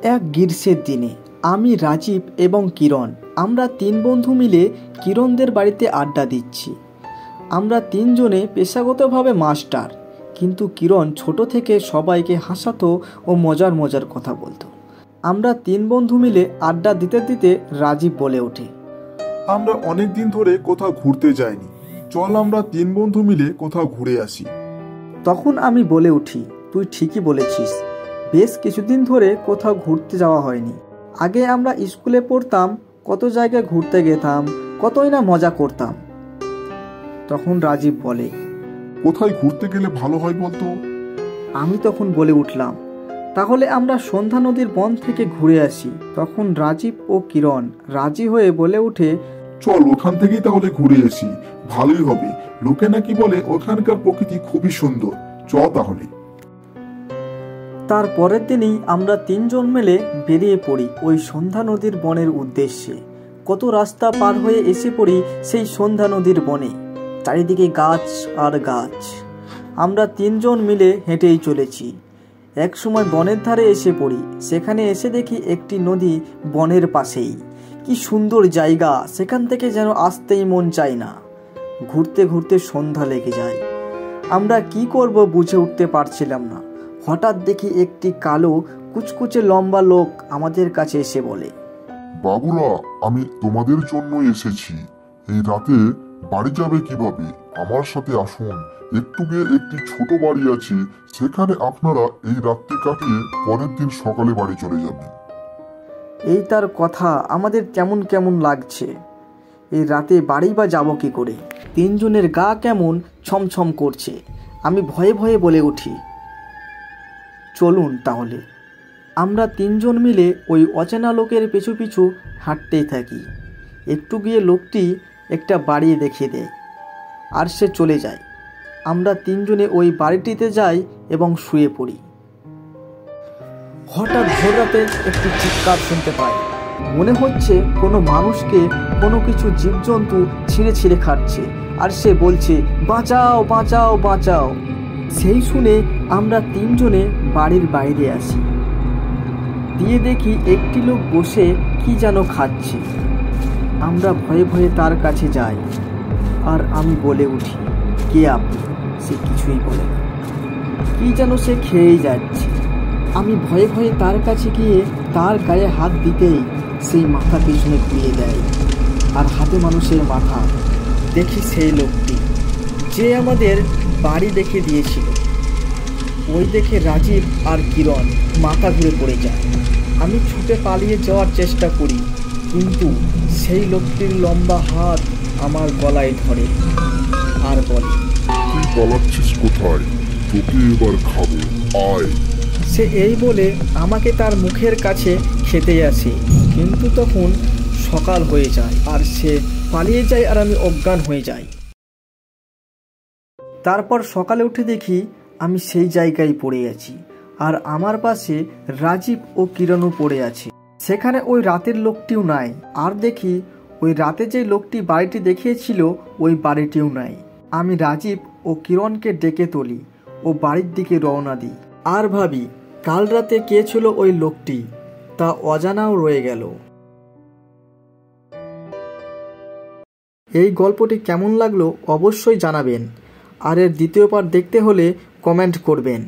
এক গ্রীষ্মের দিনে আমি, রাজীব এবং কিরণ আমরা তিন বন্ধু মিলে কিরণদের বাড়িতে আড্ডা দিচ্ছি। আমরা তিনজনে পেশাগতভাবে মাস্টার, কিন্তু কিরণ ছোট থেকে সবাইকে হাসাতো ও মজার মজার কথা বলতো। আমরা তিন বন্ধু মিলে আড্ডা দিতে দিতে রাজীব বলে ওঠে, আমরা অনেক দিন ধরে কোথাও ঘুরতে যাইনি, চল আমরা তিন বন্ধু মিলে কোথাও ঘুরে আসি। তখন আমি বলে উঠি, তুই ঠিকই বলেছিস, বেশ কিছুদিন ধরে কোথাও ঘুরতে যাওয়া হয়নি। আগে আমরা স্কুলে পড়তাম, কত জায়গায় ঘুরতে যেতাম, কতই না মজা করতাম। তখন রাজীব বলে, কোথায় ঘুরতে গেলে ভালো হয় বলতো? আমি তখন বলে উঠলাম, তাহলে আমরা সন্ধ্যা নদীর বন থেকে ঘুরে আসি। তখন রাজীব ও কিরণ রাজি হয়ে বলে উঠে, চল ওখান থেকেই তাহলে ঘুরে আসি, ভালোই হবে। লোকে নাকি বলে ওখানকার প্রকৃতি খুবই সুন্দর, চ তাহলে। তার পরের দিনই আমরা তিনজন মিলে বেরিয়ে পড়ি ওই সন্ধ্যা নদীর বনের উদ্দেশ্যে। কত রাস্তা পার হয়ে এসে পড়ি সেই সন্ধ্যা নদীর বনে। চারিদিকে গাছ আর গাছ। আমরা তিনজন মিলে হেঁটেই চলেছি। এক সময় বনের ধারে এসে পড়ি। সেখানে এসে দেখি একটি নদী বনের পাশেই। কি সুন্দর জায়গা, সেখান থেকে যেন আসতেই মন চায় না। ঘুরতে ঘুরতে সন্ধ্যা লেগে যায়। আমরা কি করব বুঝে উঠতে পারছিলাম না। হঠাৎ দেখি একটি কালো কুচকুচে লম্বা লোক আমাদের কাছে এসে বলে, বাবুরা, আমি তোমাদের জন্য এসেছি। এই রাতে বাড়ি যাবে কিভাবে? আমার সাথে আসুন। একটু গিয়ে একটি ছোট বাড়ি আছে, সেখানে আপনারা এই রাতটি কাটিয়ে পরের দিন সকালে বাড়ি চলে যাবেন। এই তার কথা, আমাদের কেমন কেমন লাগছে। এই রাতে বাড়ি বা যাব কি করে? তিনজনের গা কেমন ছমছম করছে। আমি ভয়ে ভয়ে বলে উঠি, চলুন তাহলে। আমরা তিনজন মিলে ওই অচেনা লোকের পিছু পিছু হাঁটতেই থাকি। একটু গিয়ে লোকটি একটা বাড়ি দেখিয়ে দেয় আর সে চলে যায়। আমরা তিনজনে ওই বাড়িটিতে যাই এবং শুয়ে পড়ি। হঠাৎ ভোর রাতে একটি চিৎকার শুনতে পাই। মনে হচ্ছে কোনো মানুষকে কোনো কিছু জীবজন্তু ছিঁড়ে ছিঁড়ে খাচ্ছে, আর সে বলছে, বাঁচাও বাঁচাও বাঁচাও। সেই শুনে আমরা তিনজনে বাড়ির বাইরে আসি। দিয়ে দেখি একটি লোক বসে কি যেন খাচ্ছে। আমরা ভয়ে ভয়ে তার কাছে যাই, আর আমি বলে উঠি, কে আপনি? সে কিছুই বলে না, কি যেন সে খেয়েই যাচ্ছে। আমি ভয়ে ভয়ে তার কাছে গিয়ে তার গায়ে হাত দিতেই সেই মাথা পিছনে ঘুরিয়ে দেয়, আর হাতে মানুষের মাথা। দেখি সেই লোকটি যে আমাদের বাড়ি দেখে দিয়েছিল। ওই দেখে রাজীব আর কিরণ মাথা ঘুরে পড়ে যায়। আমি ছুটে পালিয়ে যাওয়ার চেষ্টা করি, কিন্তু সেই লোকটির লম্বা হাত আমার গলায় ধরে আর বলে, তুই পালাচ্ছিস কোথায়? তোকে এবার খাবো, আয়। সে এই বলে আমাকে তার মুখের কাছে খেতে আসে, কিন্তু তখন সকাল হয়ে যায় আর সে পালিয়ে যায় আর আমি অজ্ঞান হয়ে যাই। তারপর সকালে উঠে দেখি আমি সেই জায়গায় পড়ে আছি, আর আমার পাশে রাজীব ও কিরণও পড়ে আছে। সেখানে ওই রাতের লোকটিও নাই। আর দেখি ওই রাতে যে লোকটি বাড়িটি দেখিয়েছিল ওই বাড়িটিও নাই। আমি রাজীব ও কিরণকে ডেকে তুলি ও বাড়ির দিকে রওনা দিই। আর ভাবি, কাল রাতে কে ছিল ওই লোকটি, তা অজানাও রয়ে গেল। এই গল্পটি কেমন লাগলো অবশ্যই জানাবেন, আর এর দ্বিতীয় পার্ট দেখতে হলে কমেন্ট করবেন।